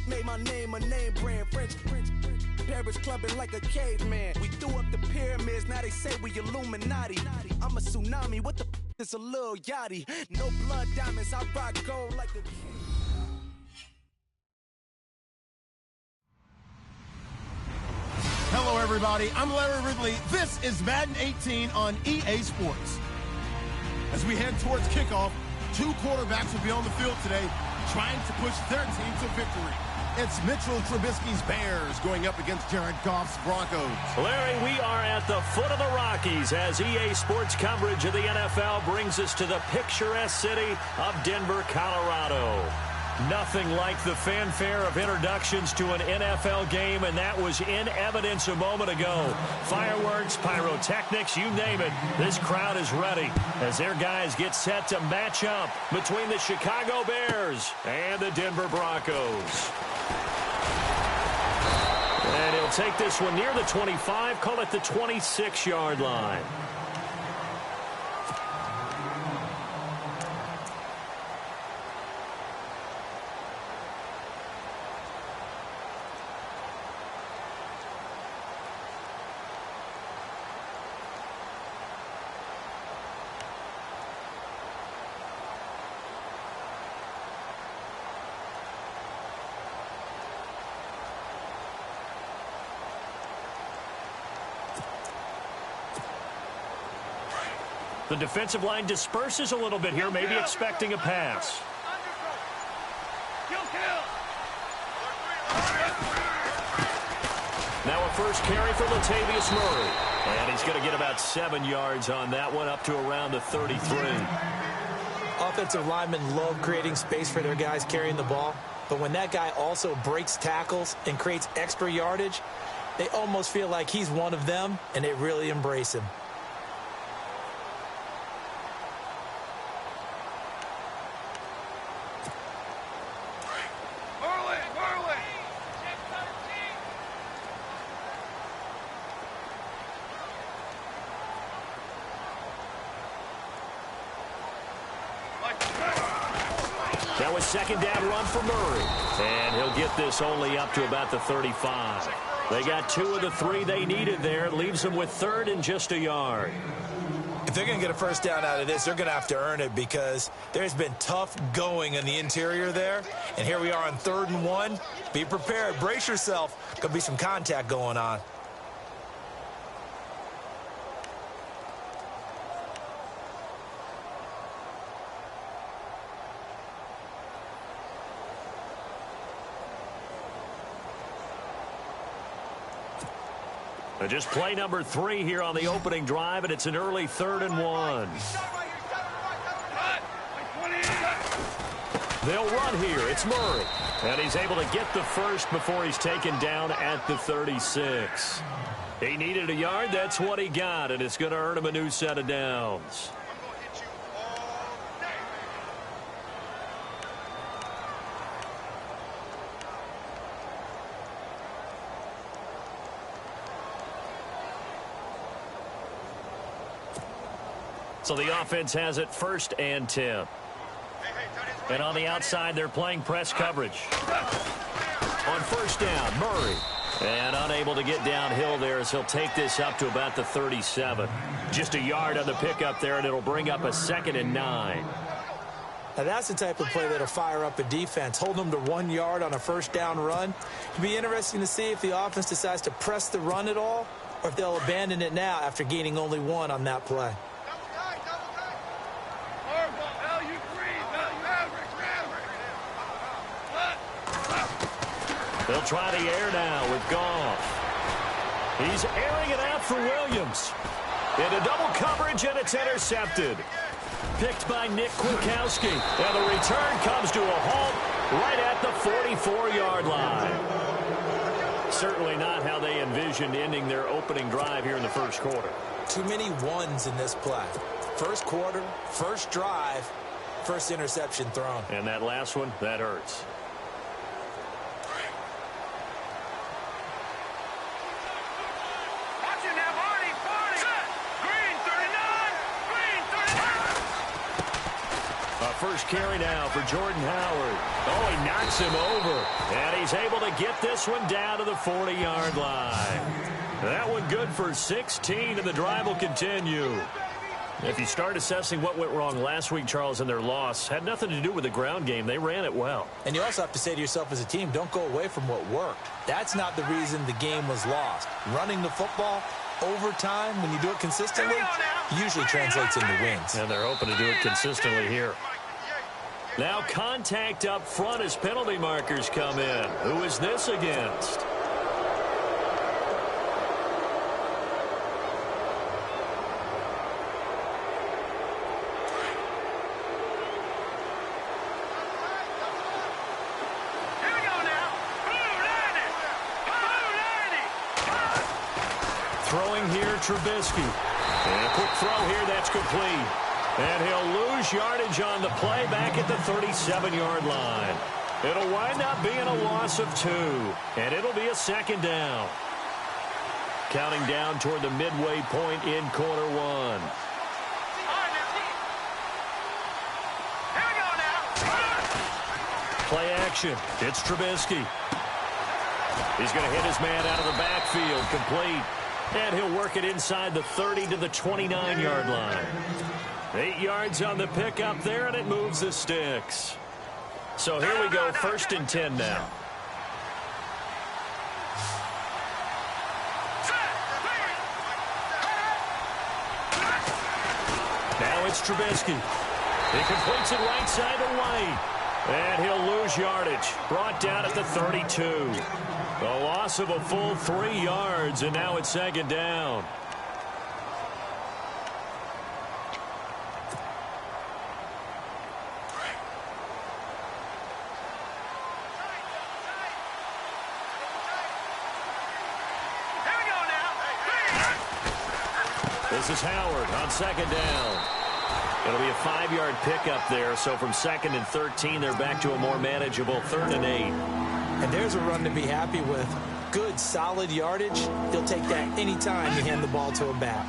Made my name a name brand. French. Paris clubbing like a caveman. We threw up the pyramids, now they say we Illuminati. I'm a tsunami, what the is a little yachty? No blood diamonds, I rock gold like a king. Hello, everybody. I'm Larry Ridley. This is Madden 18 on EA Sports. As we head towards kickoff, two quarterbacks will be on the field today trying to push their team to victory. It's Mitchell Trubisky's Bears going up against Jared Goff's Broncos. Larry, we are at the foot of the Rockies as EA Sports coverage of the NFL brings us to the picturesque city of Denver, Colorado. Nothing like the fanfare of introductions to an NFL game, and that was in evidence a moment ago. Fireworks, pyrotechnics, you name it. This crowd is ready as their guys get set to match up between the Chicago Bears and the Denver Broncos. And he'll take this one near the 25, call it the 26-yard line. The defensive line disperses a little bit here, maybe expecting a pass. Now a first carry for Latavius Murray. And he's going to get about 7 yards on that one, up to around the 33. Offensive linemen love creating space for their guys carrying the ball. But when that guy also breaks tackles and creates extra yardage, they almost feel like he's one of them, and they really embrace him. Now a second down run for Murray. And he'll get this only up to about the 35. They got 2 of the 3 they needed there. It leaves them with 3rd and just a yard. If they're going to get a first down out of this, they're going to have to earn it because there's been tough going in the interior there. And here we are on 3rd and 1. Be prepared. Brace yourself. Could be some contact going on. Just play number 3 here on the opening drive, and it's an early 3rd and 1. They'll run here. It's Murray. And he's able to get the first before he's taken down at the 36. He needed a yard. That's what he got, and it's going to earn him a new set of downs. So the offense has it 1st and 10. And on the outside, they're playing press coverage. On 1st down, Murray. And unable to get downhill there as he'll take this up to about the 37. Just a yard on the pickup there, and it'll bring up a 2nd and 9. Now that's the type of play that'll fire up a defense. Hold them to 1 yard on a first down run. It'll be interesting to see if the offense decides to press the run at all or if they'll abandon it now after gaining only 1 on that play. They'll try the air now with Goff. He's airing it out for Williams. Into double coverage, and it's intercepted. Picked by Nick Kwiatkowski. And the return comes to a halt right at the 44-yard line. Certainly not how they envisioned ending their opening drive here in the first quarter. Too many ones in this play. First quarter, first drive, first interception thrown. And that last one, that hurts. first carry now for Jordan Howard. Oh, he knocks him over. And he's able to get this one down to the 40-yard line. That one good for 16, and the drive will continue. If you start assessing what went wrong last week, Charles, in their loss, had nothing to do with the ground game. They ran it well. And you also have to say to yourself as a team, don't go away from what worked. That's not the reason the game was lost. Running the football over time, when you do it consistently, usually translates into wins. And they're hoping to do it consistently here. Now contact up front as penalty markers come in. Who is this against? Throwing here, Trubisky. And a quick throw here, that's complete. And he'll lose yardage on the play back at the 37-yard line. It'll wind up being a loss of 2. And it'll be a second down. Counting down toward the midway point in quarter 1. Play action. It's Trubisky. He's going to hit his man out of the backfield. Complete. And he'll work it inside the 30 to the 29-yard line. 8 yards on the pickup there, and it moves the sticks. So here we go, 1st and 10 now. Now it's Trubisky. He completes it right side to White. And he'll lose yardage. Brought down at the 32. The loss of a full 3 yards, and now it's second down. This is Howard on second down. It'll be a 5-yard pickup there, so from 2nd and 13, they're back to a more manageable 3rd and 8. And there's a run to be happy with. Good, solid yardage. He'll take that anytime you hand the ball to a back.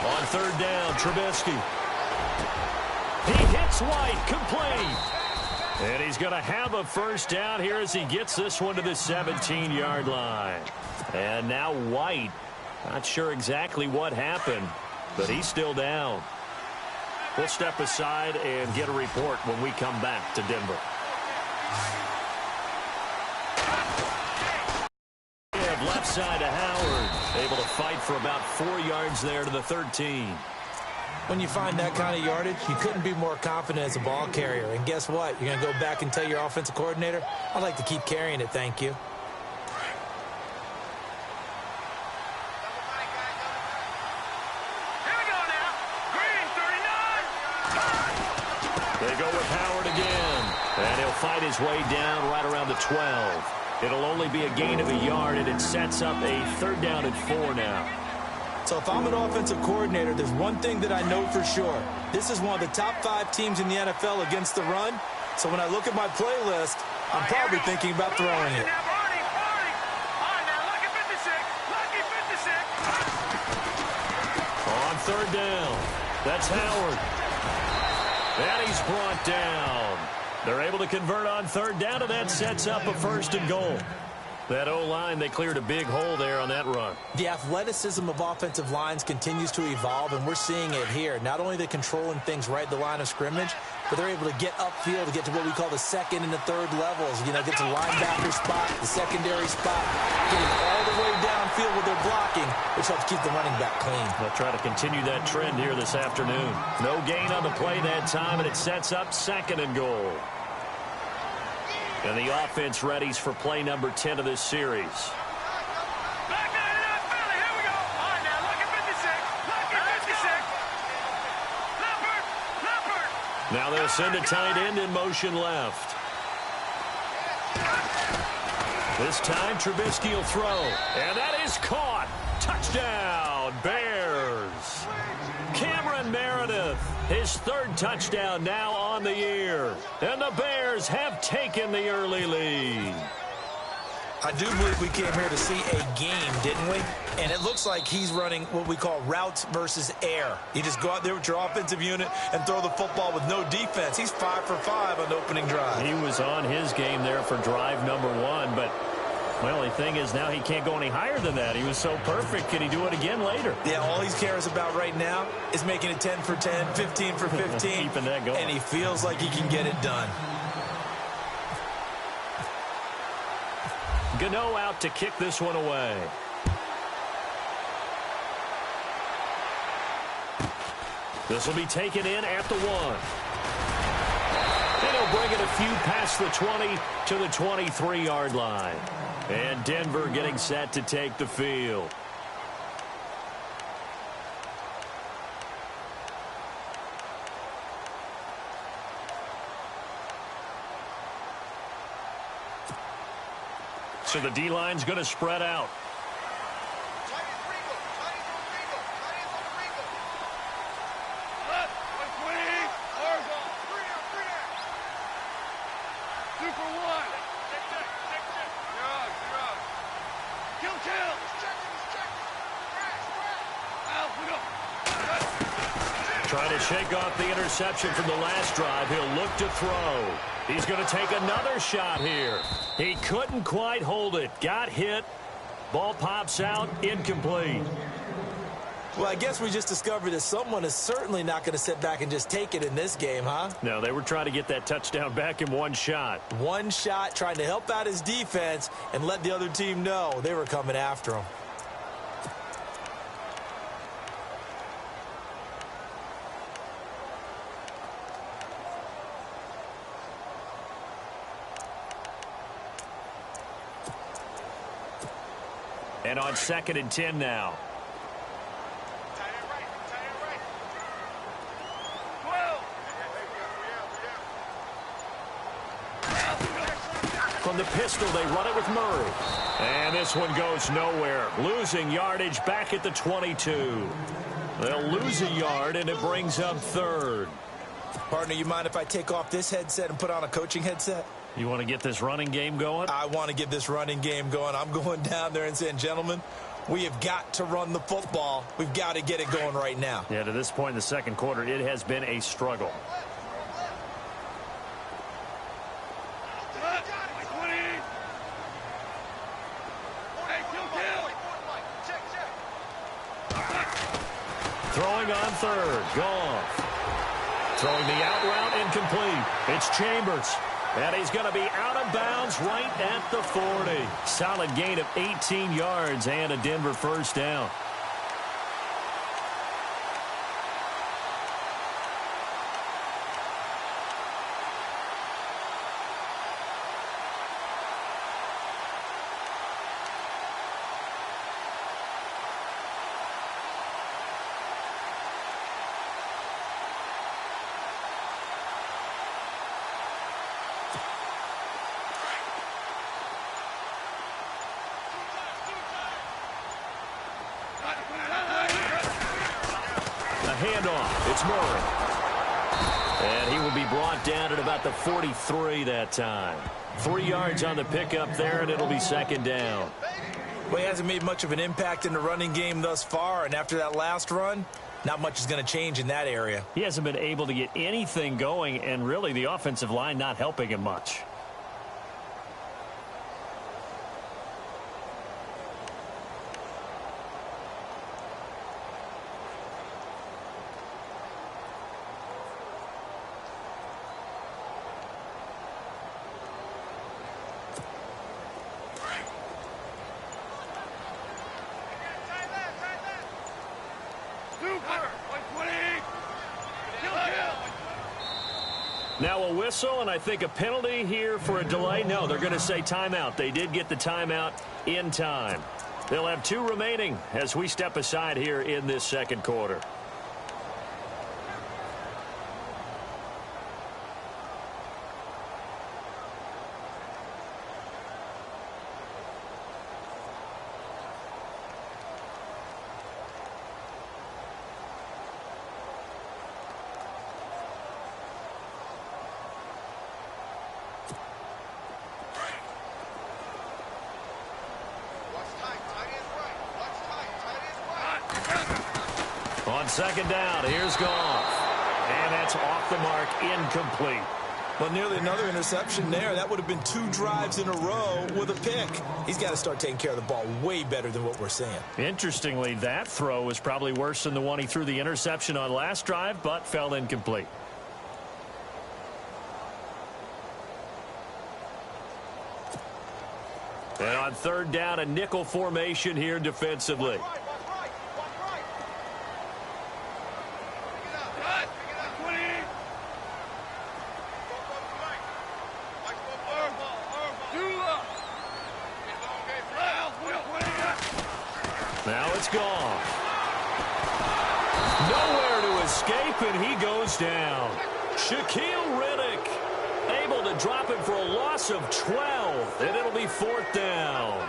On 3rd down, Trubisky. He hits White, complete. And he's going to have a first down here as he gets this one to the 17-yard line. And now White. Not sure exactly what happened, but he's still down. We'll step aside and get a report when we come back to Denver. Left side to Howard. Able to fight for about 4 yards there to the 13. When you find that kind of yardage, you couldn't be more confident as a ball carrier. And guess what? You're going to go back and tell your offensive coordinator, I'd like to keep carrying it, thank you. They go with Howard again. And he'll fight his way down right around the 12. It'll only be a gain of a yard, and it sets up a 3rd down and 4 now. So if I'm an offensive coordinator, there's one thing that I know for sure. This is one of the top 5 teams in the NFL against the run. So when I look at my playlist, I'm probably thinking about throwing it. On 3rd down, that's Howard. And he's brought down. They're able to convert on 3rd down, and that sets up a 1st and goal. That O-line, they cleared a big hole there on that run. The athleticism of offensive lines continues to evolve, and we're seeing it here. Not only are they controlling things right at the line of scrimmage, but they're able to get upfield to get to what we call the 2nd and the 3rd levels. You know, get to the linebacker spot, the secondary spot, getting all the way downfield with their blocking, which helps keep the running back clean. They'll try to continue that trend here this afternoon. No gain on the play that time, and it sets up 2nd and goal. And the offense readies for play number 10 of this series. Now they'll send a tight end in motion left. This time Trubisky will throw. And that is caught. Touchdown, Bears. Cameron Meredith, his 3rd touchdown now on the year. And the Bears have taken the early lead. I do believe we came here to see a game, didn't we? And it looks like he's running what we call routes versus air. You just go out there with your offensive unit and throw the football with no defense. He's 5 for 5 on the opening drive. He was on his game there for drive number 1, but my only thing is now he can't go any higher than that. He was so perfect. Can he do it again later? Yeah, all he cares about right now is making it 10 for 10, 15 for 15. Keeping that going. And he feels like he can get it done. Gano out to kick this one away. This will be taken in at the 1. And he'll bring it a few past the 20 to the 23-yard line. And Denver getting set to take the field. So the D-line's going to spread out. Trying to shake off the interception from the last drive. He'll look to throw. He's going to take another shot here. He couldn't quite hold it. Got hit. Ball pops out. Incomplete. Well, I guess we just discovered that someone is certainly not going to sit back and just take it in this game, huh? No, they were trying to get that touchdown back in one shot. One shot, trying to help out his defense and let the other team know they were coming after him. And on 2nd and 10 now. From the pistol, they run it with Murray. And this one goes nowhere. Losing yardage back at the 22. They'll lose a yard, and it brings up 3rd. Partner, you mind if I take off this headset and put on a coaching headset? You want to get this running game going? I want to get this running game going. I'm going down there and saying, gentlemen, we have got to run the football. We've got to get it going right now. Yeah, to this point in the second quarter, it has been a struggle. Throwing on 3rd. Goff. Throwing the out route, incomplete. It's Chambers. And he's going to be out of bounds right at the 40. Solid gain of 18 yards and a Denver first down. Handoff. It's Murray. And he will be brought down at about the 43 that time. 3 yards on the pickup there, and it'll be 2nd down. Well, he hasn't made much of an impact in the running game thus far, and after that last run, not much is going to change in that area. He hasn't been able to get anything going, and really the offensive line not helping him much. Now a whistle, and I think a penalty here for a delay. No, they're going to say timeout. They did get the timeout in time. They'll have 2 remaining as we step aside here in this second quarter. On second down, here's Goff. And that's off the mark, incomplete. Well, nearly another interception there. That would have been 2 drives in a row with a pick. He's got to start taking care of the ball way better than what we're seeing. Interestingly, that throw was probably worse than the one he threw the interception on last drive, but fell incomplete. And on third down, a nickel formation here defensively. Now it's gone. Nowhere to escape, and he goes down. Shaquille Riddick able to drop him for a loss of 12, and it'll be 4th down.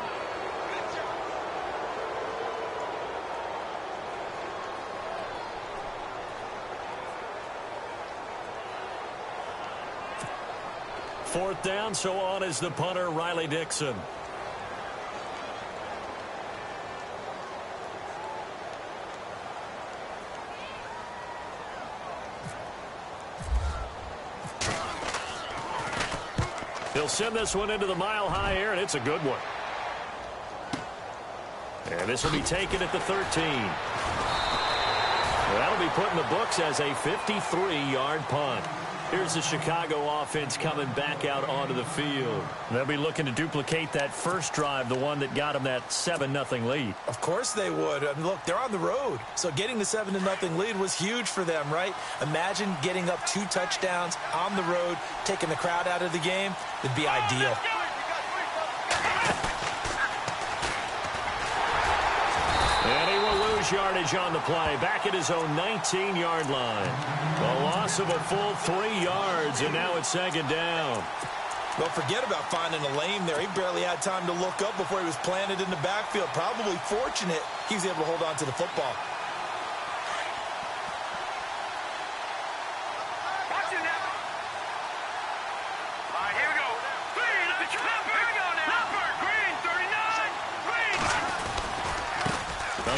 Fourth down, so on is the punter, Riley Dixon. He'll send this one into the mile-high air, and it's a good one. And this will be taken at the 13. That'll be put in the books as a 53-yard punt. Here's the Chicago offense coming back out onto the field. They'll be looking to duplicate that first drive, the one that got them that 7-0 lead. Of course they would. I mean, look, they're on the road. So getting the 7-0 lead was huge for them, right? Imagine getting up 2 touchdowns on the road, taking the crowd out of the game. It'd be ideal. And he will lose yardage on the play, back at his own 19-yard line. A loss of a full 3 yards, and now it's second down. Well, forget about finding a lane there. He barely had time to look up before he was planted in the backfield. Probably fortunate he was able to hold on to the football.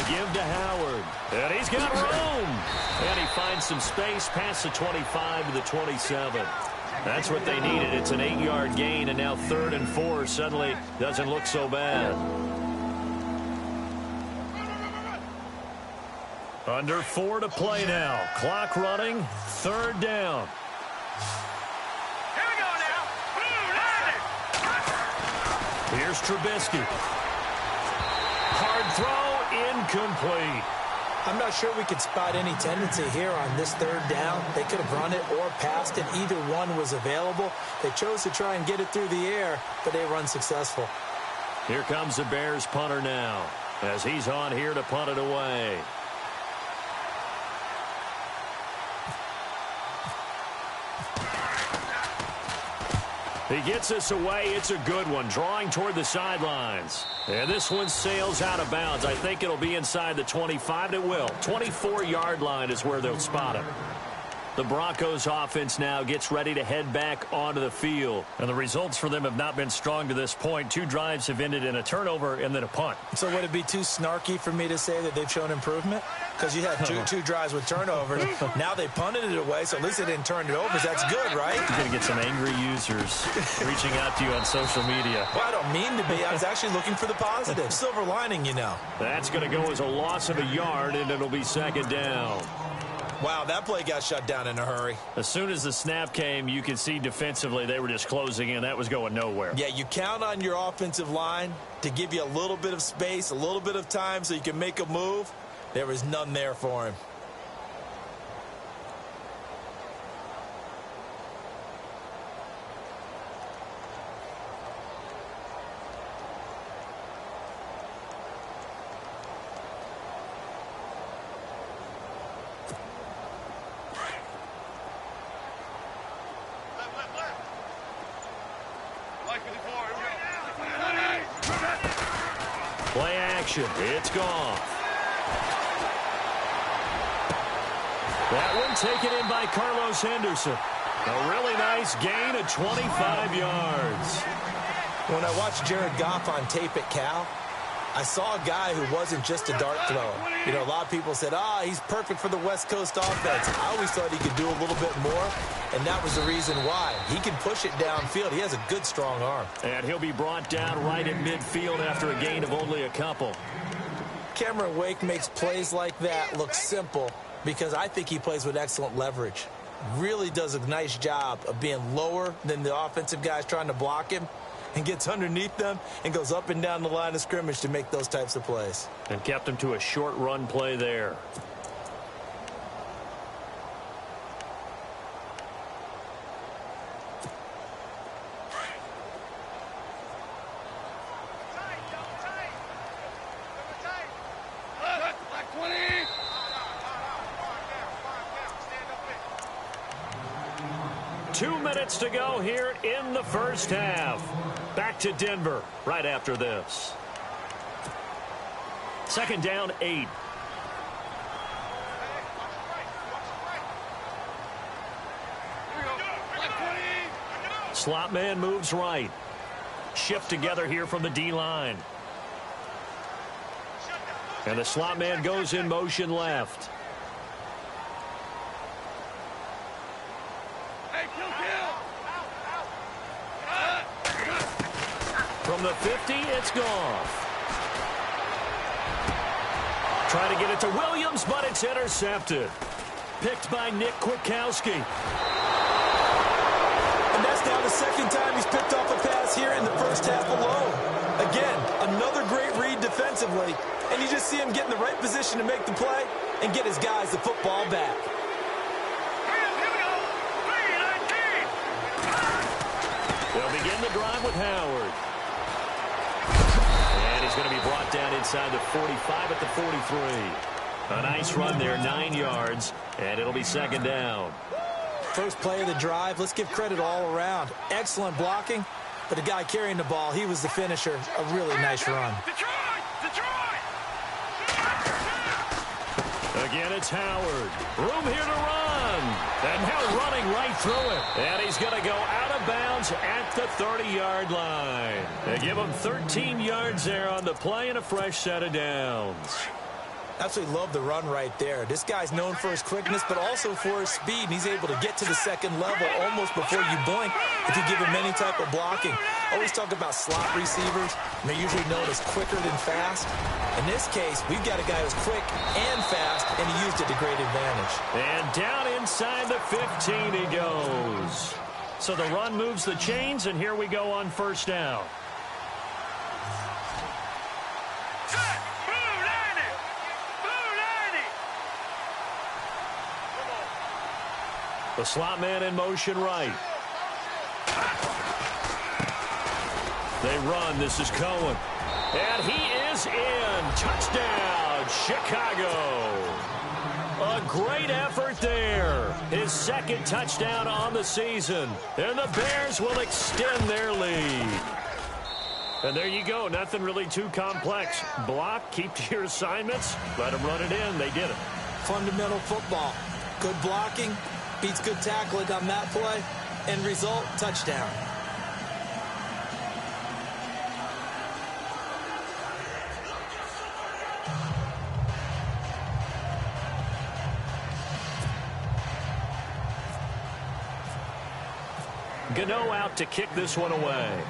Give to Howard. And he's got room. And he finds some space past the 25 to the 27. That's what they needed. It's an 8-yard gain, and now 3rd and 4 suddenly doesn't look so bad. Under 4 to play now. Clock running. 3rd down. Here we go now. Here's Trubisky. Hard throw. Incomplete. I'm not sure we could spot any tendency here on this 3rd down. They could have run it or passed it. Either one was available. They chose to try and get it through the air, but they were unsuccessful. Here comes the Bears punter now as he's on here to punt it away. He gets this away. It's a good one, drawing toward the sidelines. And this one sails out of bounds. I think it'll be inside the 25. It will. 24-yard line is where they'll spot him. The Broncos offense now gets ready to head back onto the field. And the results for them have not been strong to this point. 2 drives have ended in a turnover and then a punt. So would it be too snarky for me to say that they've shown improvement? Because you had two drives with turnovers. Now they punted it away, so at least they didn't turn it over. So that's good, right? You're going to get some angry users reaching out to you on social media. Well, I don't mean to be. I was actually looking for the positive. Silver lining, you know. That's going to go as a loss of a yard, and it'll be second down. Wow, that play got shut down in a hurry. As soon as the snap came, you could see defensively they were just closing in. That was going nowhere. Yeah, you count on your offensive line to give you a little bit of space, a little bit of time so you can make a move. There was none there for him. Play action. It's gone. That one taken in by Carlos Henderson. A really nice gain of 25 yards. When I watched Jared Goff on tape at Cal, I saw a guy who wasn't just a dart thrower. You know, a lot of people said, he's perfect for the West Coast offense. I always thought he could do a little bit more, and that was the reason why. He can push it downfield. He has a good, strong arm. And he'll be brought down right in midfield after a gain of only a couple. Cameron Wake makes plays like that look simple because I think he plays with excellent leverage. Really does a nice job of being lower than the offensive guys trying to block him, and gets underneath them and goes up and down the line of scrimmage to make those types of plays. And kept him to a short run play there. To go here in the first half. Back to Denver right after this. Second down, 8. Slot man moves right. Shift together here from the D-line. And the slot man goes in motion left. From the 50, it's Goff. Trying to get it to Williams, but it's intercepted. Picked by Nick Kwiatkowski. And that's now the second time he's picked off a pass here in the first half alone. Again, another great read defensively. And you just see him get in the right position to make the play and get his guys the football back. They'll begin the drive with Howard. And he's going to be brought down inside the 45 at the 43. A nice run there, 9 yards, and it'll be second down. First play of the drive, let's give credit all around. Excellent blocking, but the guy carrying the ball, he was the finisher. A really nice run. Again, it's Howard. Room here to run. And now running right through it. And he's going to go out of bounds at the 30-yard line. They give him 13 yards there on the play and a fresh set of downs. Absolutely love the run right there. This guy's known for his quickness, but also for his speed. And he's able to get to the second level almost before you blink if you give him any type of blocking. Always talk about slot receivers. And they're usually known as quicker than fast. In this case, we've got a guy who's quick and fast, and he used it to great advantage. And down inside the 15 he goes. So the run moves the chains, and here we go on first down. The slot man in motion right. They run. This is Cohen. And he is in. Touchdown, Chicago. A great effort there. His second touchdown on the season. And the Bears will extend their lead. And there you go. Nothing really too complex. Block, keep to your assignments. Let them run it in. They did it. Fundamental football. Good blocking. Beats good tackling on that play. End result, touchdown. Gano out to kick this one away.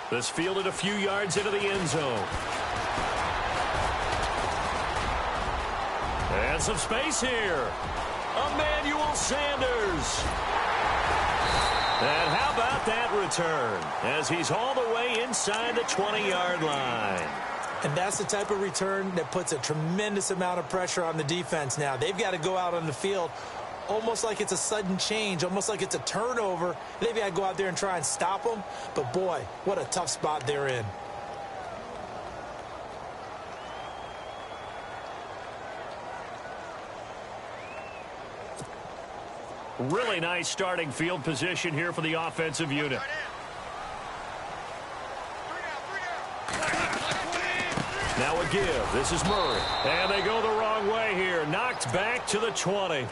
This fielded a few yards into the end zone. And some space here. Emmanuel Sanders. And how about that return as he's all the way inside the 20-yard line. And that's the type of return that puts a tremendous amount of pressure on the defense now. They've got to go out on the field almost like it's a sudden change, almost like it's a turnover. They've got to go out there and try and stop them. But, boy, what a tough spot they're in. Really nice starting field position here for the offensive unit. Now a give. This is Murray. And they go the wrong way here. Knocked back to the 20.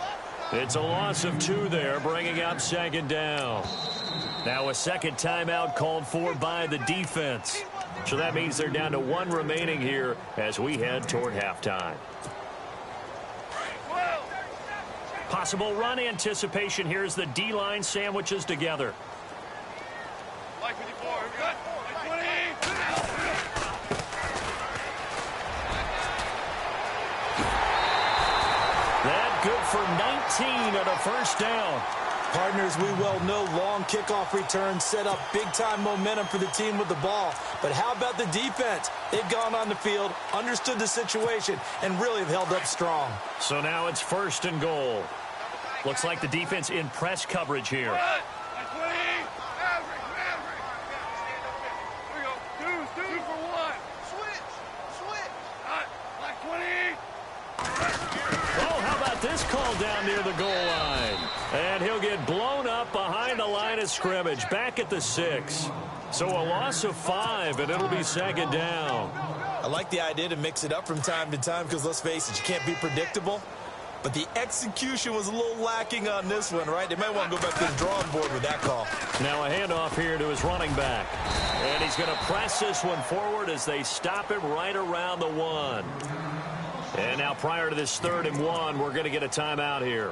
It's a loss of 2 there, bringing up second down. Now a second timeout called for by the defense. So that means they're down to 1 remaining here as we head toward halftime. Possible run anticipation. Here's the D-line sandwiches together. That good for 19 on a first down. Partners, we well know long kickoff returns set up big-time momentum for the team with the ball. But how about the defense? They've gone on the field, understood the situation, and really have held up strong. So now it's 1st and goal. Looks like the defense in press coverage here. This call down near the goal line. And he'll get blown up behind the line of scrimmage, back at the 6. So a loss of 5, and it'll be 2nd down. I like the idea to mix it up from time to time because, let's face it, you can't be predictable. But the execution was a little lacking on this one, right? They might want to go back to the drawing board with that call. Now a handoff here to his running back. And he's going to press this one forward as they stop him right around the 1. And now prior to this 3rd and 1, we're going to get a timeout here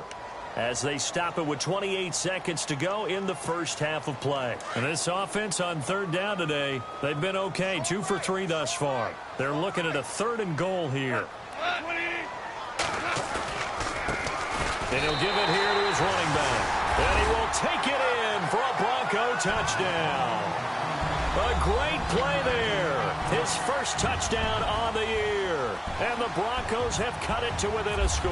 as they stop it with 28 seconds to go in the first half of play. And this offense on 3rd down today, they've been okay, 2 for 3 thus far. They're looking at a 3rd and goal here. And he'll give it here to his running back. And he will take it in for a Bronco touchdown. A great play there. His first touchdown on the year. And the Broncos have cut it to within a score.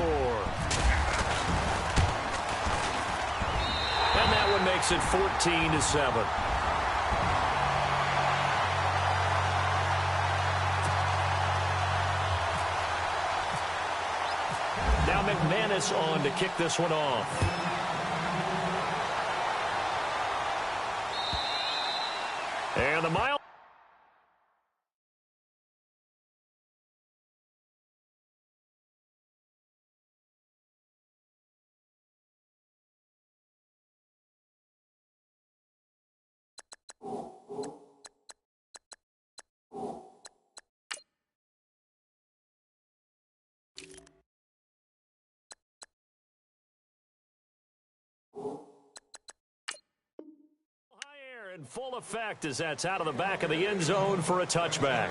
And that one makes it 14-7. Now McManus on to kick this one off. And the mile. In full effect as that's out of the back of the end zone for a touchback.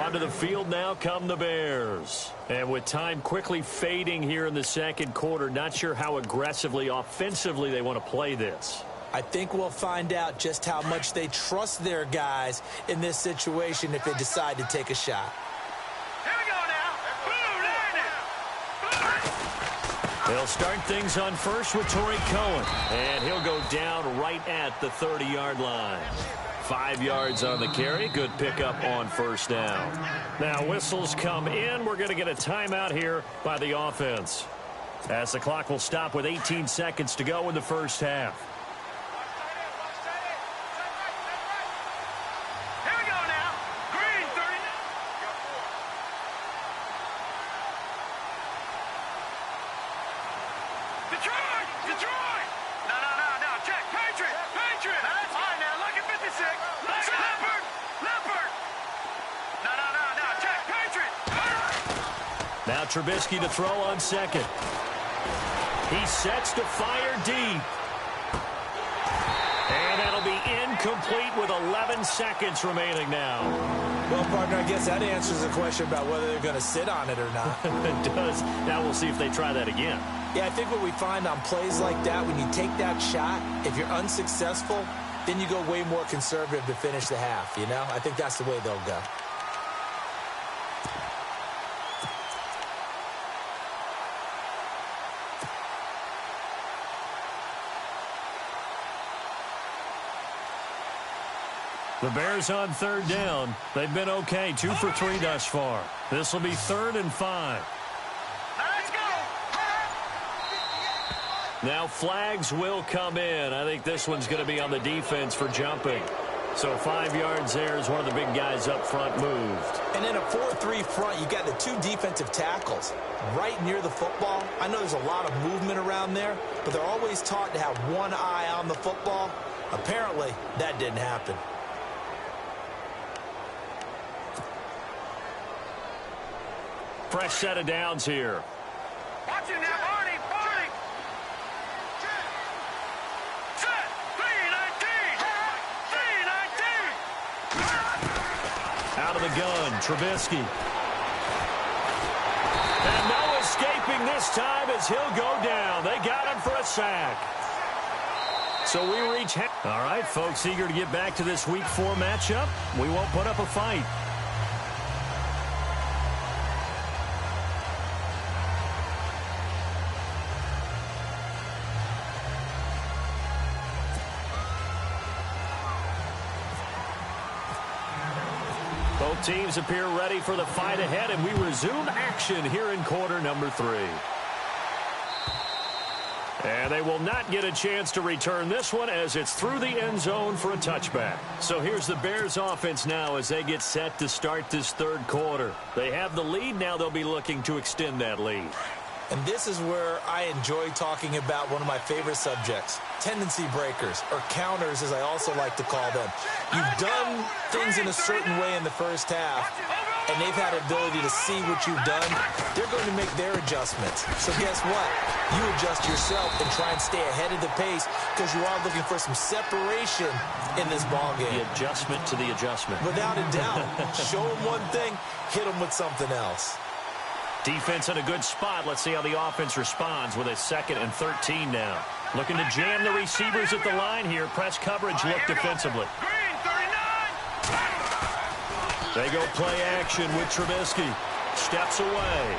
Onto the field now come the Bears. And with time quickly fading here in the 2nd quarter, not sure how aggressively, offensively they want to play this. I think we'll find out just how much they trust their guys in this situation if they decide to take a shot. They'll start things on first with Torrey Cohen. And he'll go down right at the 30-yard line. 5 yards on the carry. Good pickup on first down. Now whistles come in. We're going to get a timeout here by the offense, as the clock will stop with 18 seconds to go in the first half. Now Trubisky to throw on 2nd. He sets to fire deep. And that'll be incomplete with 11 seconds remaining now. Well, partner, I guess that answers the question about whether they're going to sit on it or not. It does. Now we'll see if they try that again. Yeah, I think what we find on plays like that, when you take that shot, if you're unsuccessful, then you go way more conservative to finish the half, you know? I think that's the way they'll go. The Bears on 3rd down. They've been okay, 2 for 3 thus far. This will be 3rd and 5. Let's go. Now flags will come in. I think this one's going to be on the defense for jumping. So 5 yards there as one of the big guys up front moved. And in a 4-3 front, you got the 2 defensive tackles right near the football. I know there's a lot of movement around there, but they're always taught to have one eye on the football. Apparently, that didn't happen. Fresh set of downs here. Watch it now, Barney. Set. 3-19. Out of the gun, Trubisky. And no escaping this time as he'll go down. They got him for a sack. So we reach... All right, folks, eager to get back to this Week 4 matchup. We won't put up a fight. Both teams appear ready for the fight ahead, and we resume action here in quarter number 3. And they will not get a chance to return this one as it's through the end zone for a touchback. So here's the Bears offense now as they get set to start this third quarter. They have the lead. Now they'll be looking to extend that lead. And this is where I enjoy talking about one of my favorite subjects, tendency breakers, or counters as I also like to call them. You've done things in a certain way in the first half, and they've had the ability to see what you've done. They're going to make their adjustments. So guess what? You adjust yourself and try and stay ahead of the pace because you are looking for some separation in this ballgame. The adjustment to the adjustment. Without a doubt. Show them one thing, hit them with something else. Defense in a good spot. Let's see how the offense responds with a 2nd and 13 now. Looking to jam the receivers at the line here. Press coverage look defensively. Green, 39. They go play action with Trubisky. Steps away.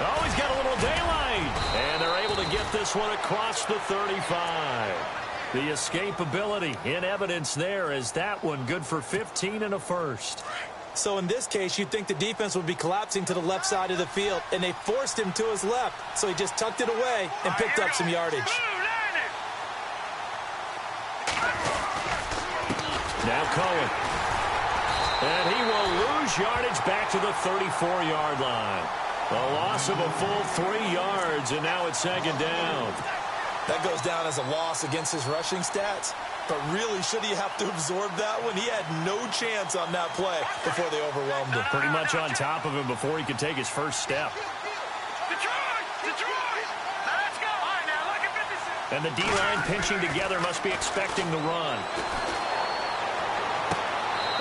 Oh, he's got a little daylight. And they're able to get this one across the 35. The escapability in evidence there as that one good for 15 and a first. So in this case, you'd think the defense would be collapsing to the left side of the field, and they forced him to his left. So he just tucked it away and picked up some yardage. Now Cohen. And he will lose yardage back to the 34-yard line. A loss of a full 3 yards, and now it's 2nd down. That goes down as a loss against his rushing stats. But really, should he have to absorb that one? He had no chance on that play before they overwhelmed him. Pretty much on top of him before he could take his first step. Detroit! Now let's go. All right, now look at 56. And the D-line pinching together must be expecting the run.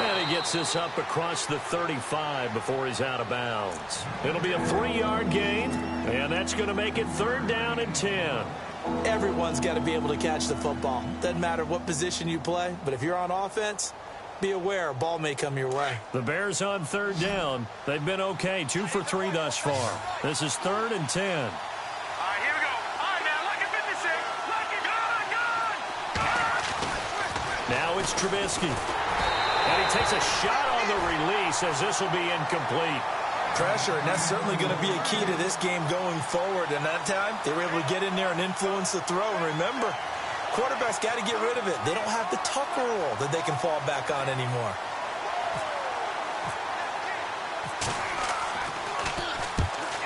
And he gets this up across the 35 before he's out of bounds. It'll be a 3-yard gain, and that's going to make it 3rd down and 10. Everyone's got to be able to catch the football. Doesn't matter what position you play, but if you're on offense, be aware a ball may come your way. The Bears on 3rd down. They've been okay, 2 for 3 thus far. This is 3rd and 10. All right, here we go. All right, now look at 56. Look at Now it's Trubisky. And he takes a shot on the release as this will be incomplete. Pressure, and that's certainly going to be a key to this game going forward. And that time, they were able to get in there and influence the throw. And remember, quarterbacks got to get rid of it. They don't have the tuck rule that they can fall back on anymore.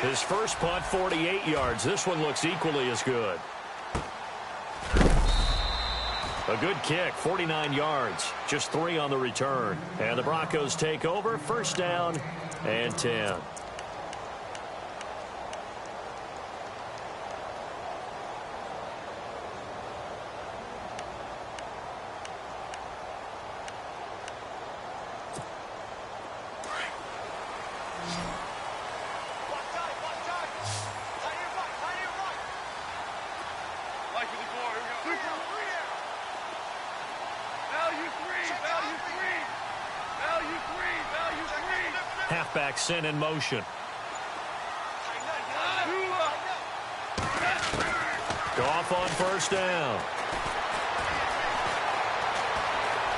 His first punt, 48 yards. This one looks equally as good. A good kick, 49 yards. Just 3 on the return. And the Broncos take over, 1st down and 10. Halfback sent in motion. Goff on 1st down.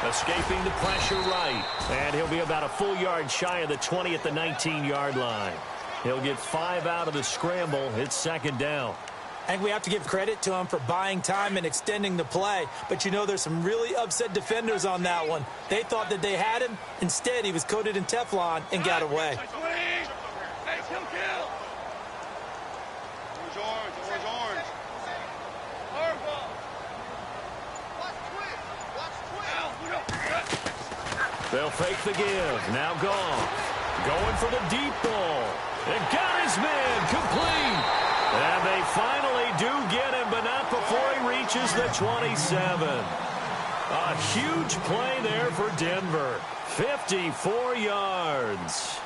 Escaping the pressure right. And he'll be about a full yard shy of the 20 at the 19-yard line. He'll get 5 out of the scramble. It's 2nd down. I think we have to give credit to him for buying time and extending the play. But, you know, there's some really upset defenders on that one. They thought that they had him. Instead, he was coated in Teflon and got away. Orange. They'll fake the give. Now Goff. Going for the deep ball. And got his man complete. And they finally do get him, but not before he reaches the 27. A huge play there for Denver. 54 yards.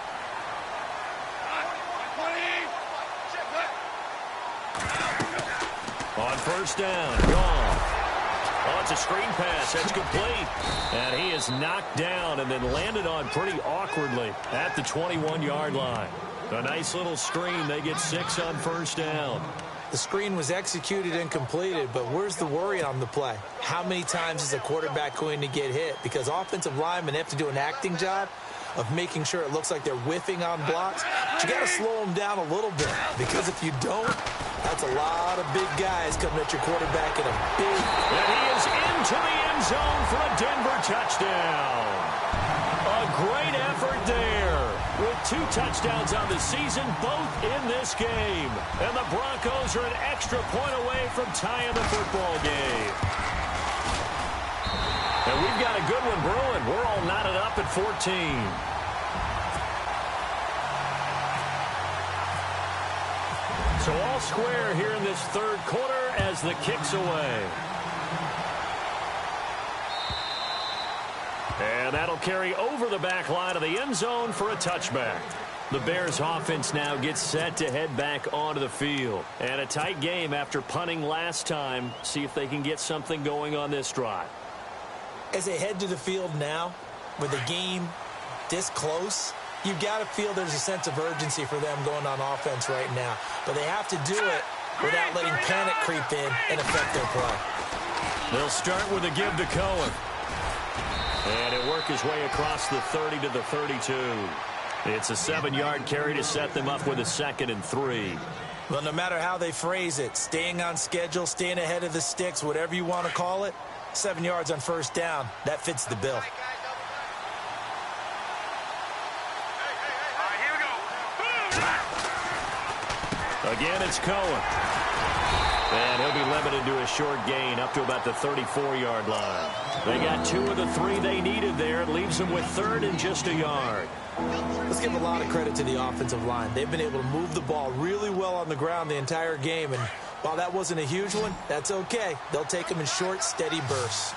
On first down, Goff. Oh, it's a screen pass. That's complete. And he is knocked down and then landed on pretty awkwardly at the 21-yard line. A nice little screen. They get 6 on first down. The screen was executed and completed, but where's the worry on the play? How many times is a quarterback going to get hit? Because offensive linemen have to do an acting job of making sure it looks like they're whiffing on blocks. But you got to slow them down a little bit, because if you don't, that's a lot of big guys coming at your quarterback in a big... And he is into the end zone for a Denver touchdown. A great effort there. With 2 touchdowns on the season, both in this game. And the Broncos are an extra point away from tying the football game. And we've got a good one brewing. We're all knotted up at 14. So all square here in this third quarter as the kick's away. And that'll carry over the back line of the end zone for a touchback. The Bears offense now gets set to head back onto the field. And a tight game after punting last time. See if they can get something going on this drive. As they head to the field now, with the game this close, you've got to feel there's a sense of urgency for them going on offense right now. But they have to do it without letting panic creep in and affect their play. They'll start with a give to Cohen. And he'll work his way across the 30 to the 32. It's a 7-yard carry to set them up with a 2nd and 3. Well, no matter how they phrase it, staying on schedule, staying ahead of the sticks, whatever you want to call it, 7 yards on first down, that fits the bill. Again, it's Cohen. And he'll be limited to a short gain up to about the 34-yard line. They got 2 of the 3 they needed there. It leaves them with 3rd and just a yard. Let's give a lot of credit to the offensive line. They've been able to move the ball really well on the ground the entire game. And while that wasn't a huge one, that's okay. They'll take them in short, steady bursts.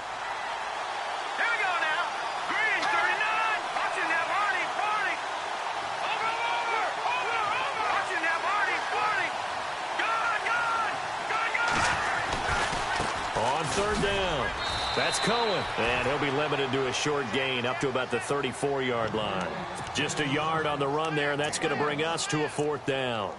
Here we go now. Green, 39. Watching that, Barney. Over. Watching that, Barney. Good. On third down, that's Cohen. And he'll be limited to a short gain up to about the 34-yard line. Just a yard on the run there, and that's going to bring us to a 4th down.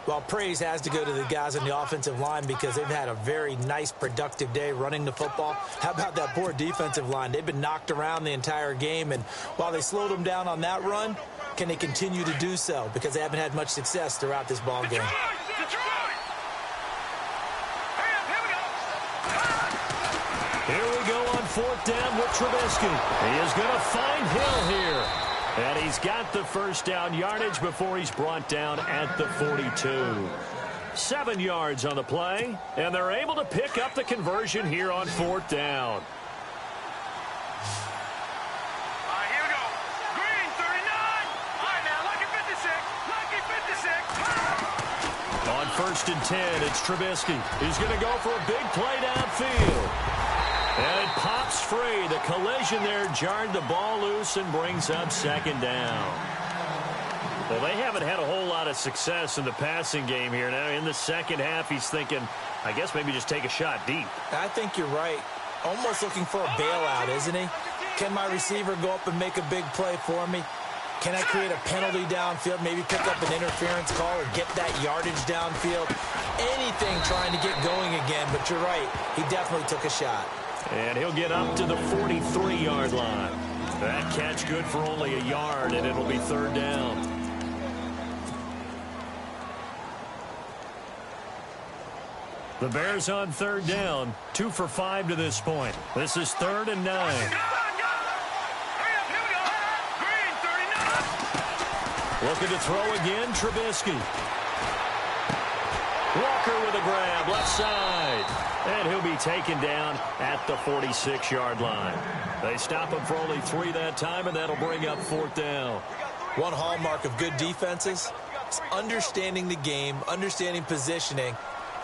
Well, praise has to go to the guys on the offensive line because they've had a very nice, productive day running the football. How about that poor defensive line? They've been knocked around the entire game, and while they slowed them down on that run, can they continue to do so? Because they haven't had much success throughout this ball game. Here we go on 4th down with Trubisky. He is going to find Hill here. And he's got the first down yardage before he's brought down at the 42. 7 yards on the play, and they're able to pick up the conversion here on 4th down. Here we go. Green, 39. All right, now, lucky 56. On 1st and 10, it's Trubisky. He's going to go for a big play downfield. And it pops free. The collision there jarred the ball loose and brings up 2nd down. Well, they haven't had a whole lot of success in the passing game here. Now, in the second half, he's thinking, I guess maybe just take a shot deep. I think you're right. Almost looking for a bailout, isn't he? Can my receiver go up and make a big play for me? Can I create a penalty downfield, maybe pick up an interference call or get that yardage downfield? Anything trying to get going again, but you're right. He definitely took a shot. And he'll get up to the 43-yard line. That catch good for only a yard, and it'll be 3rd down. The Bears on 3rd down, 2 for 5 to this point. This is 3rd and 9. Looking to throw again, Trubisky. Walker with a grab, left side. And he'll be taken down at the 46-yard line. They stop him for only 3 that time, and that'll bring up 4th down. One hallmark of good defenses is understanding the game, understanding positioning,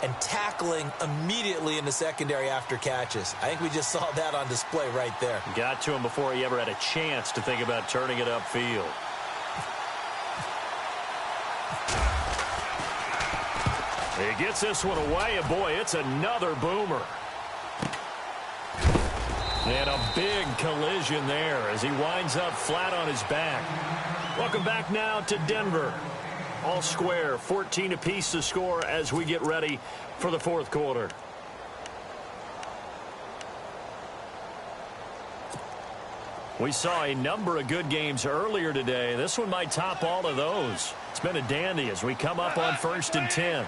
and tackling immediately in the secondary after catches. I think we just saw that on display right there. Got to him before he ever had a chance to think about turning it upfield. He gets this one away, and boy, it's another boomer. And a big collision there as he winds up flat on his back. Welcome back now to Denver. All square, 14 apiece to score as we get ready for the 4th quarter. We saw a number of good games earlier today. This one might top all of those. It's been a dandy as we come up on 1st and 10.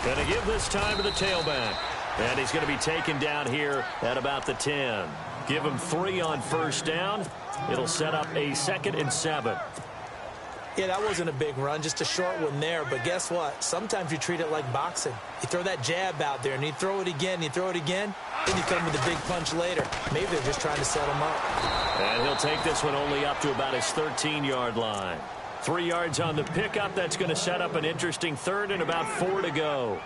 Going to give this time to the tailback. And he's going to be taken down here at about the 10. Give him 3 on 1st down. It'll set up a 2nd and 7. Yeah, that wasn't a big run, just a short one there. But guess what? Sometimes you treat it like boxing. You throw that jab out there, and you throw it again, you throw it again, then you come with a big punch later. Maybe they're just trying to set him up. And he'll take this one only up to about his 13-yard line. 3 yards on the pickup. That's going to set up an interesting 3rd and about 4 to go.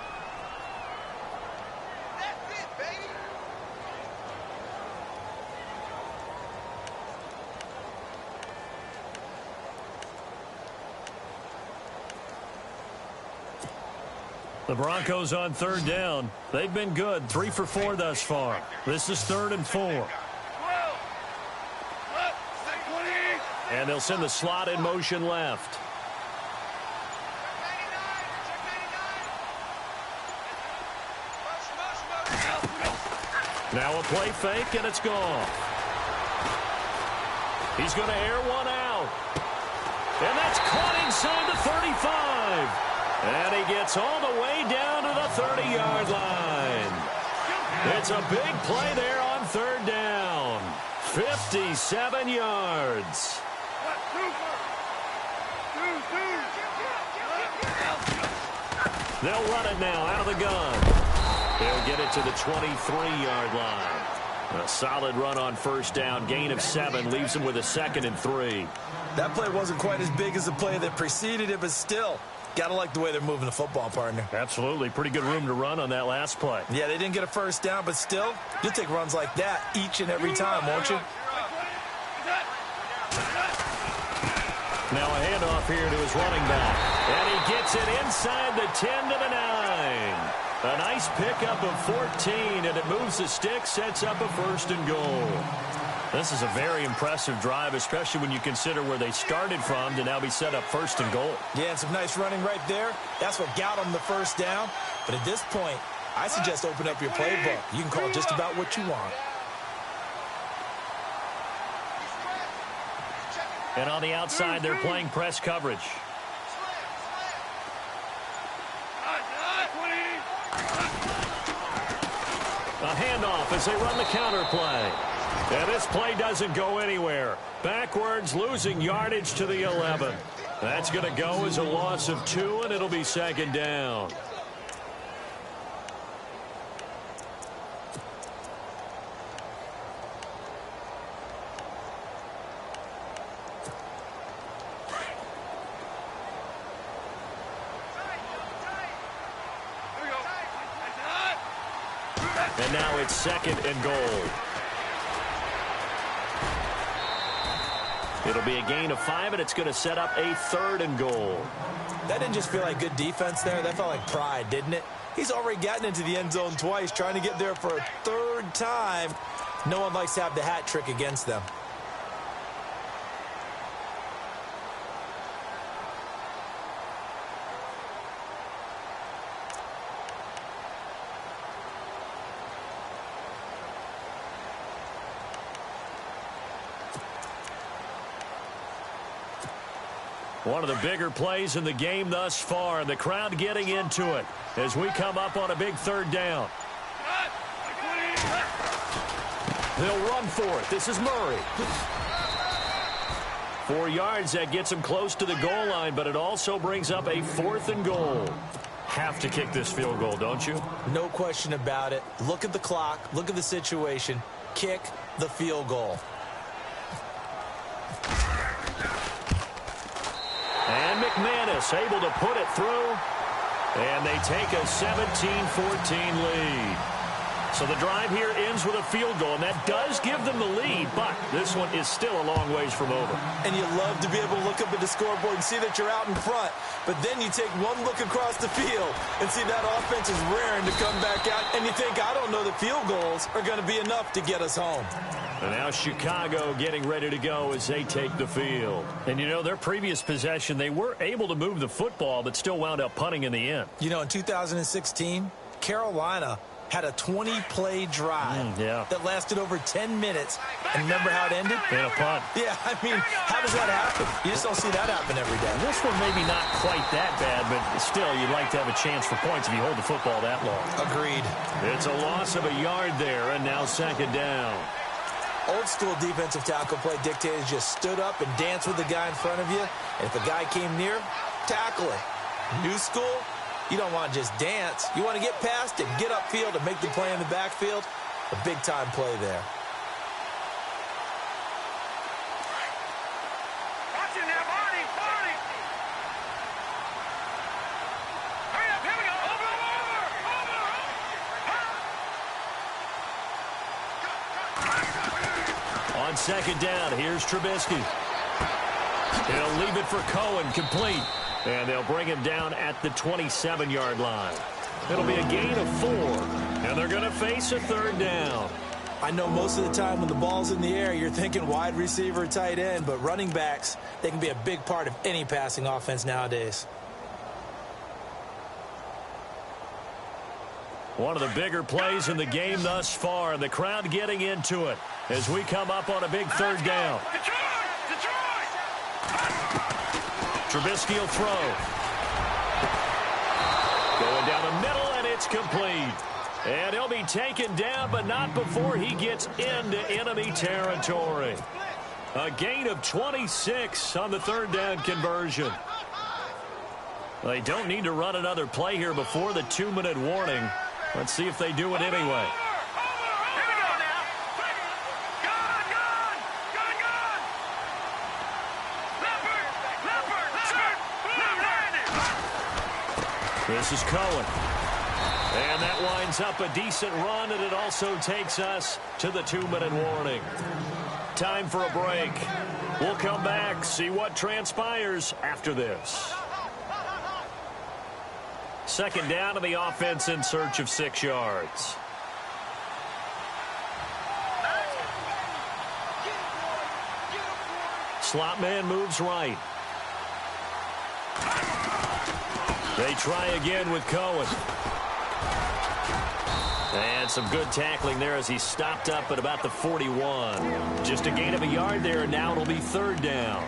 The Broncos on 3rd down. They've been good, 3 for 4 thus far. This is 3rd and 4. And they'll send the slot in motion left. Now a play fake, and it's gone. He's going to air one out. And that's caught inside the 35. And he gets all the way down to the 30-yard line. It's a big play there on 3rd down. 57 yards. They'll run it now out of the gun. They'll get it to the 23-yard line. A solid run on 1st down. Gain of 7 leaves them with a 2nd and 3. That play wasn't quite as big as the play that preceded it, but still, gotta like the way they're moving the football, partner. Absolutely. Pretty good room to run on that last play. Yeah, they didn't get a 1st down, but still, you'll take runs like that each and every time, won't you? Now a handoff here to his running back. And he gets it inside the 10 to the 9. A nice pickup of 14, and it moves the stick, sets up a 1st and goal. This is a very impressive drive, especially when you consider where they started from to now be set up 1st and goal. Yeah, and some nice running right there. That's what got them the 1st down. But at this point, I suggest open up your playbook. You can call just about what you want. And on the outside, they're playing press coverage. A handoff as they run the counter play. And this play doesn't go anywhere. Backwards, losing yardage to the 11. That's going to go as a loss of 2, and it'll be 2nd down. And now it's 2nd and goal. It'll be a gain of 5, and it's going to set up a 3rd and goal. That didn't just feel like good defense there. That felt like pride, didn't it? He's already gotten into the end zone twice, trying to get there for a 3rd time. No one likes to have the hat trick against them. One of the bigger plays in the game thus far, and the crowd getting into it as we come up on a big 3rd down. They'll run for it. This is Murray. 4 yards, that gets him close to the goal line, but it also brings up a 4th and goal. Have to kick this field goal, don't you? No question about it. Look at the clock. Look at the situation. Kick the field goal. And McManus able to put it through. And they take a 17-14 lead. So the drive here ends with a field goal, and that does give them the lead, but this one is still a long ways from over. And you love to be able to look up at the scoreboard and see that you're out in front, but then you take one look across the field and see that offense is raring to come back out, and you think, I don't know, the field goals are going to be enough to get us home. And now Chicago getting ready to go as they take the field. And, you know, their previous possession, they were able to move the football, but still wound up punting in the end. You know, in 2016, Carolina had a 20-play drive that lasted over 10 minutes. And remember how it ended? In a punt. Yeah, I mean, how does that happen? You just don't see that happen every day. This one maybe not quite that bad, but still, you'd like to have a chance for points if you hold the football that long. Agreed. It's a loss of a yard there, and now 2nd down. Old school defensive tackle play dictators just stood up and danced with the guy in front of you. And if a guy came near, tackle it. New school, you don't want to just dance. You want to get past it, get upfield, and make the play in the backfield. A big-time play there. Watch it now, Barney. Hurry up, here we go. Over. On 2nd down, here's Trubisky. He'll leave it for Cohen, complete. And they'll bring him down at the 27-yard line. It'll be a gain of 4, and they're going to face a 3rd down. I know most of the time when the ball's in the air, you're thinking wide receiver, tight end, but running backs, they can be a big part of any passing offense nowadays. One of the bigger plays in the game thus far, and the crowd getting into it as we come up on a big 3rd down. Detroit! Trubisky will throw. Going down the middle, and it's complete. And he'll be taken down, but not before he gets into enemy territory. A gain of 26 on the 3rd down conversion. They don't need to run another play here before the 2-minute warning. Let's see if they do it anyway. This is Cohen. And that winds up a decent run, and it also takes us to the 2-minute warning. Time for a break. We'll come back, see what transpires after this. 2nd down, and the offense in search of 6 yards. Slot man moves right. They try again with Cohen. And some good tackling there as he stopped up at about the 41. Just a gain of a yard there, and now it'll be 3rd down.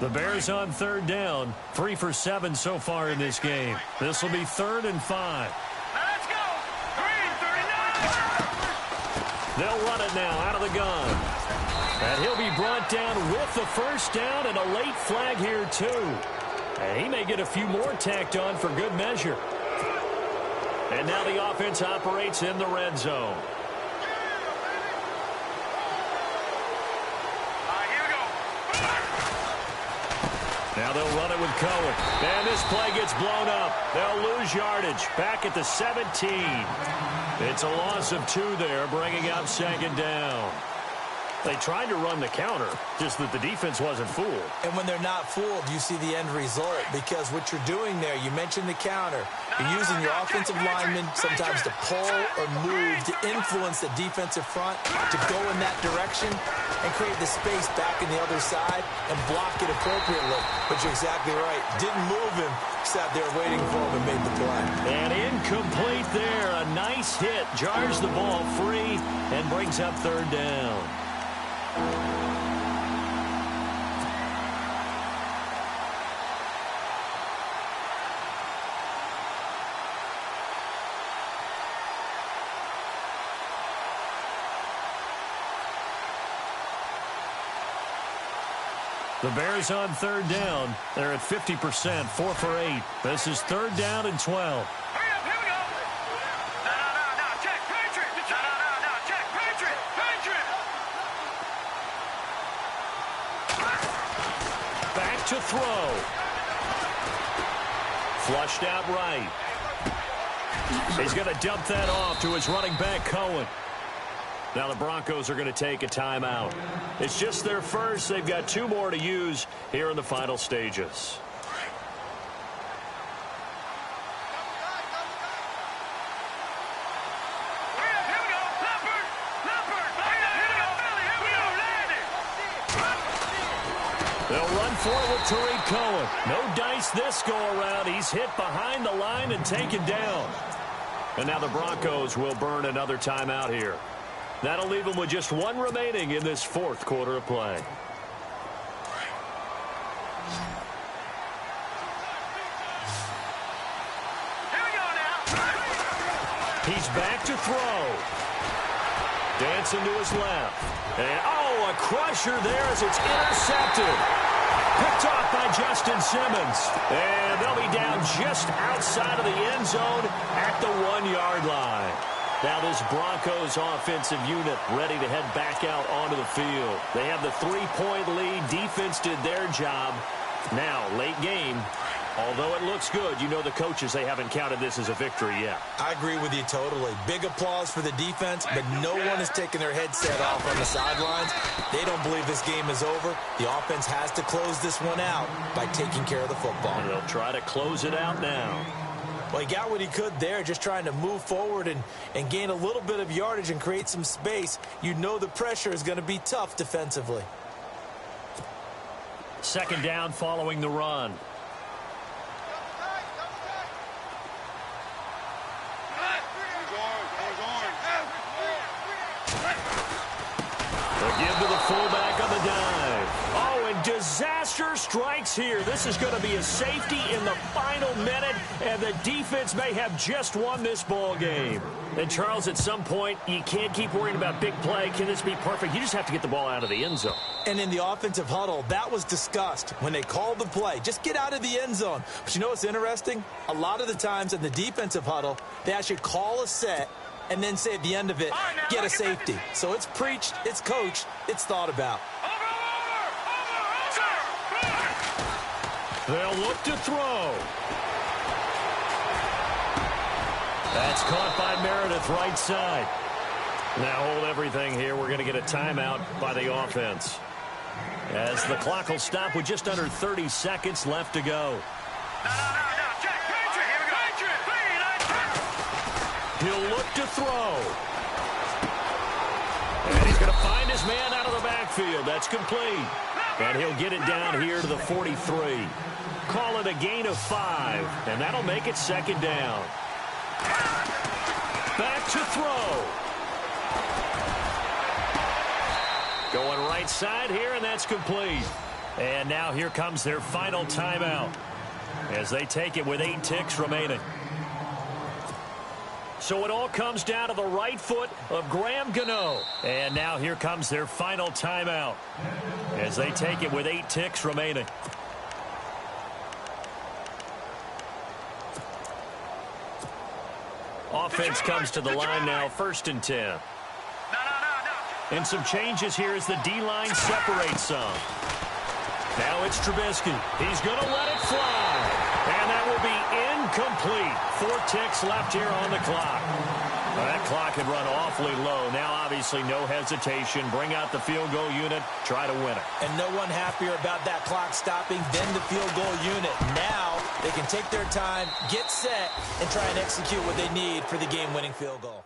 The Bears on 3rd down, 3 for 7 so far in this game. This will be 3rd and 5. Let's go! 3:39. They'll run it now out of the gun. And he'll be brought down with the 1st down, and a late flag here too. And he may get a few more tacked on for good measure. And now the offense operates in the red zone. Now they'll run it with Cohen. And this play gets blown up. They'll lose yardage. Back at the 17. It's a loss of 2 there, bringing up 2nd down. They tried to run the counter, just that the defense wasn't fooled. And when they're not fooled, you see the end result, because what you're doing there, you mentioned the counter. You're using your offensive linemen sometimes to pull or move to influence the defensive front to go in that direction and create the space back in the other side and block it appropriately. But you're exactly right. Didn't move him, sat there waiting for him and made the play. And incomplete there. A nice hit. Jars the ball free and brings up 3rd down. The Bears on third down. They're at 50%, 4 for 8. This is third down and 12. Hurry up, here we go. No, check, Patriot. No, check, Patriot. Back to throw. Flushed out right. He's going to dump that off to his running back, Cohen. Now the Broncos are going to take a timeout. It's just their first. They've got 2 more to use here in the final stages. They'll run for it with Tariq Cohen. No dice this go-around. He's hit behind the line and taken down. And now the Broncos will burn another timeout here. That'll leave them with just 1 remaining in this 4th quarter of play. Here we go now. He's back to throw. Dancing to his left. And, a crusher there as it's intercepted. Picked off by Justin Simmons. And they'll be down just outside of the end zone at the 1-yard line. Now this Broncos offensive unit ready to head back out onto the field. They have the 3-point lead. Defense did their job. Now, late game, although it looks good, you know the coaches, they haven't counted this as a victory yet. I agree with you totally. Big applause for the defense, but no one is taking their headset off on the sidelines. They don't believe this game is over. The offense has to close this one out by taking care of the football. And they'll try to close it out now. Well, he got what he could there, just trying to move forward and gain a little bit of yardage and create some space. You know the pressure is going to be tough defensively. Second down following the run. They'll give to the fullback on the dive. Oh, and disaster strikes here. This is going to be a safety in the final minute, and the defense may have just won this ball game. And, Charles, at some point, you can't keep worrying about big play. Can this be perfect? You just have to get the ball out of the end zone. And in the offensive huddle, that was discussed when they called the play. Just get out of the end zone. But you know what's interesting? A lot of the times in the defensive huddle, they actually call a set and then say at the end of it, get a safety. So it's preached, it's coached, it's thought about. They'll look to throw. That's caught by Meredith right side. Now hold everything here. We're going to get a timeout by the offense, as the clock will stop with just under 30 seconds left to go. He'll look to throw. And he's going to find his man out of the backfield. That's complete. And he'll get it down here to the 43. Call it a gain of 5. And that'll make it second down. Back to throw. Going right side here, and that's complete. And now here comes their final timeout, as they take it with 8 ticks remaining. So it all comes down to the right foot of Graham Gano. And now here comes their final timeout, as they take it with 8 ticks remaining. Offense comes to the line now, 1st and 10. And some changes here as the D-line separates some. Now it's Trubisky. He's going to let it fly. And that will be incomplete. 4 ticks left here on the clock. That clock had run awfully low. Now, obviously, no hesitation. Bring out the field goal unit. Try to win it. And no one happier about that clock stopping than the field goal unit. Now they can take their time, get set, and try and execute what they need for the game-winning field goal.